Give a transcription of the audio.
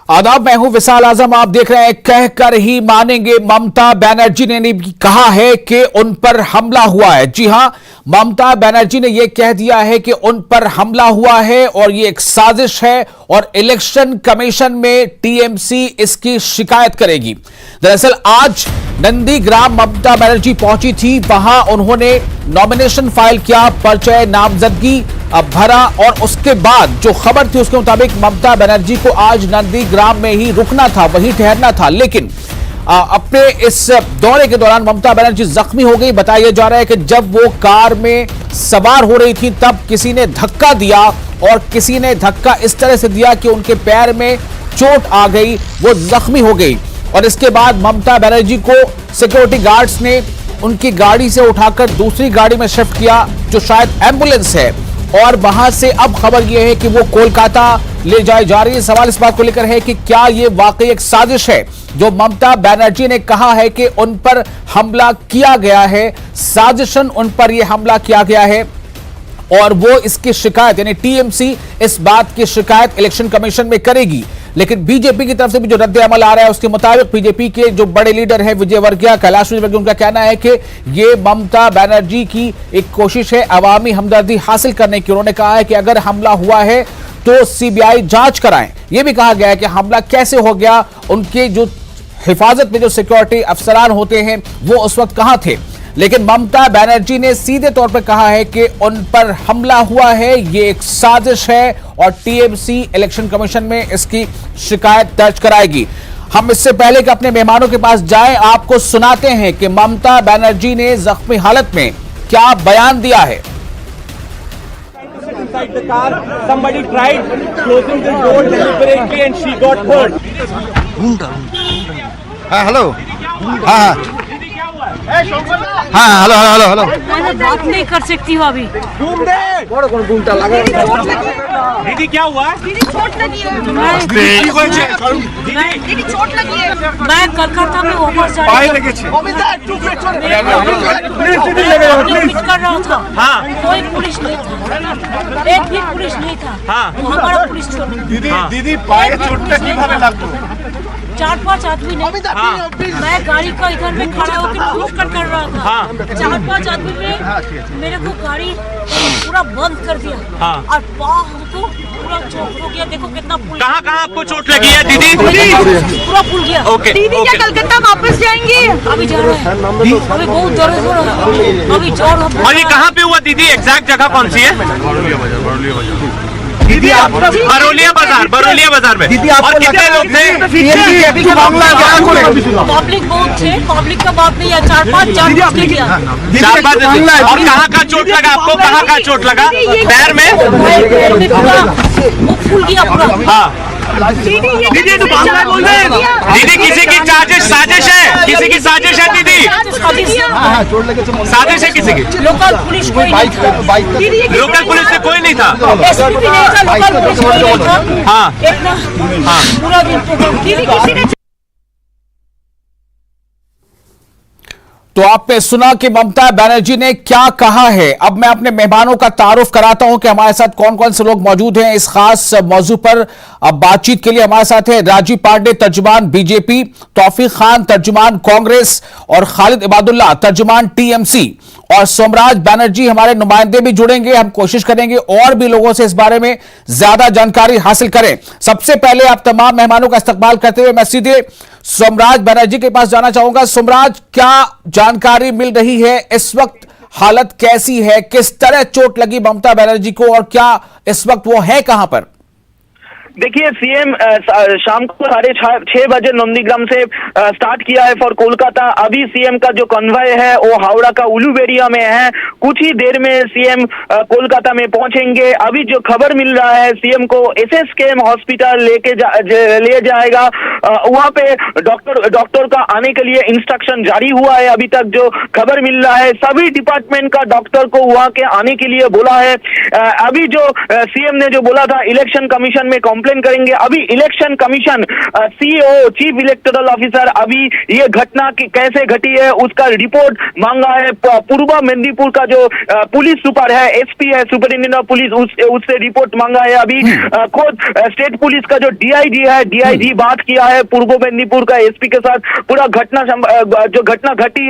आदाब, मैं हूं विशाल आजम। आप देख रहे हैं कहकर ही मानेंगे। ममता बनर्जी ने कहा है कि उन पर हमला हुआ है। जी हां, ममता बनर्जी ने यह कह दिया है कि उन पर हमला हुआ है और यह एक साजिश है और इलेक्शन कमीशन में टीएमसी इसकी शिकायत करेगी। दरअसल आज नंदीग्राम ममता बनर्जी पहुंची थी। वहां उन्होंने नॉमिनेशन फाइल किया, परिचय नामजदगी भरा और उसके बाद जो खबर थी उसके मुताबिक ममता बनर्जी को आज नंदीग्राम में ही रुकना था, वहीं ठहरना था। लेकिन अपने इस दौरे के दौरान ममता बनर्जी जख्मी हो गई। बताया जा रहा है कि जब वो कार में सवार हो रही थी तब किसी ने धक्का दिया और किसी ने धक्का इस तरह से दिया कि उनके पैर में चोट आ गई, वो जख्मी हो गई। और इसके बाद ममता बनर्जी को सिक्योरिटी गार्ड्स ने उनकी गाड़ी से उठाकर दूसरी गाड़ी में शिफ्ट किया जो शायद एम्बुलेंस है, और वहां से अब खबर यह है कि वो कोलकाता ले जाई जा रही है। सवाल इस बात को लेकर है कि क्या ये वाकई एक साजिश है जो ममता बनर्जी ने कहा है कि उन पर हमला किया गया है, साजिशन उन पर यह हमला किया गया है और वो इसकी शिकायत यानी टीएमसी इस बात की शिकायत इलेक्शन कमीशन में करेगी। लेकिन बीजेपी की तरफ से भी जो रद्द अमल आ रहा है उसके मुताबिक बीजेपी के जो बड़े लीडर हैं विजयवर्गीय, कैलाश विजयवर्गीय, उनका कहना है कि ये ममता बनर्जी की एक कोशिश है अवामी हमदर्दी हासिल करने की। उन्होंने कहा है कि अगर हमला हुआ है तो सीबीआई जांच कराएं। यह भी कहा गया है कि हमला कैसे हो गया, उनके जो हिफाजत में जो सिक्योरिटी अफसरान होते हैं वो उस वक्त कहां थे। लेकिन ममता बनर्जी ने सीधे तौर पर कहा है कि उन पर हमला हुआ है, ये एक साजिश है और टीएमसी इलेक्शन कमीशन में इसकी शिकायत दर्ज कराएगी। हम इससे पहले कि अपने मेहमानों के पास जाएं, आपको सुनाते हैं कि ममता बनर्जी ने जख्मी हालत में क्या बयान दिया है। Inside the car, somebody tried closing the door deliberately and she got hurt. हाँ हेलो, हाँ हाँ हेलो हेलो हेलो। मैं बात नहीं कर सकती हूँ अभी। दीदी क्या हुआ? दीदी चोट लगी है। दीदी चोट लगी है। मैं कलकत्ता में वापस जा रही कर रहा था। हाँ। कोई पुलिस नहीं था, एक भी पुलिस नहीं था। हाँ। हमारा पुलिस छोड़ दीदी पाए चोटটা কিভাবে লাগলো? 4-5 आदमी ने। हाँ। मैं गाड़ी का इधर में खड़ा होकर पूछ कर रहा था। हाँ। 4-5 आदमी ने मेरे को गाड़ी पूरा बंद कर दिया। हाँ। और पाँव हमको पूरा चोट हो गया। देखो कितना फूल। कहाँ कहाँ आपको चोट लगी है दीदी? पूरा फूल गया। ओके। दीदी क्या कलकत्ता वापस जाएंगे? अभी जा रहे हैं। अभी बहुत दर्द हो रहा है। अभी जोर। और ये कहाँ पे हुआ दीदी? एग्जैक्ट जगह कौन सी है? दीदी आप बरौलिया बाजार में। दीदी और कितने लोग थे? पब्लिक बहुत थे, पब्लिक का बात नहीं है। 4-5 जान बच गया। 4-5। और कहाँ का चोट लगा आपको? कहाँ का चोट लगा? पैर में? पूरा मुंह फूल गया पूरा। हाँ। दीदी तो बांग्ला बोल रहे हैं। दीदी किसी की साजिश है, किसी की साजिश है दीदी। साजिश है किसी की। लोकल पुलिस कोई नहीं था। लोकल पुलिस से कोई नहीं था। एसपी भी नहीं था, लोकल पुलिस कोई नहीं था। हाँ। इतना पूरा दिन दीदी किसी ने। तो आपने सुना कि ममता बनर्जी ने क्या कहा है। अब मैं अपने मेहमानों का तारुफ कराता हूं कि हमारे साथ कौन कौन से लोग मौजूद हैं इस खास मौजू पर। अब बातचीत के लिए हमारे साथ है राजीव पांडे, तर्जुमान बीजेपी, तौफीक खान, तर्जुमान कांग्रेस, और खालिद इबादुल्ला, तर्जुमान टीएमसी, और सोमराज बनर्जी हमारे नुमाइंदे भी जुड़ेंगे। हम कोशिश करेंगे और भी लोगों से इस बारे में ज्यादा जानकारी हासिल करें। सबसे पहले आप तमाम मेहमानों का इस्तकबाल करते हुए मैं सीधे सोमराज बनर्जी के पास जाना चाहूंगा। सोमराज, क्या जानकारी मिल रही है इस वक्त? हालत कैसी है? किस तरह चोट लगी ममता बनर्जी को और क्या इस वक्त वो है कहां पर? देखिए, सीएम शाम को 6:30 बजे नंदीग्राम से स्टार्ट किया है फॉर कोलकाता। अभी सीएम का जो कन्वॉय है वो हावड़ा का उलूबेरिया में है। कुछ ही देर में सीएम कोलकाता में पहुंचेंगे। अभी जो खबर मिल रहा है सीएम को एसएसकेएम हॉस्पिटल ले जाएगा। वहां पे डॉक्टर का आने के लिए इंस्ट्रक्शन जारी हुआ है। अभी तक जो खबर मिल रहा है सभी डिपार्टमेंट का डॉक्टर को वहां के आने के लिए बोला है। अभी जो सीएम ने जो बोला था इलेक्शन कमीशन में कंप्लेन करेंगे। अभी election commission CEO chief electoral officer अभी ये घटना कैसे घटी है उसका रिपोर्ट मांगा है। पूर्व मेदिनीपुर का जो पुलिस सुपर है, एसपी है, सुपरिटेंडेंट ऑफ पुलिस, उससे रिपोर्ट मांगा है। अभी खुद स्टेट पुलिस का जो डीआईजी है, डीआईजी बात किया है पूर्व मेदिनीपुर का एसपी के साथ, पूरा घटना जो घटना घटी है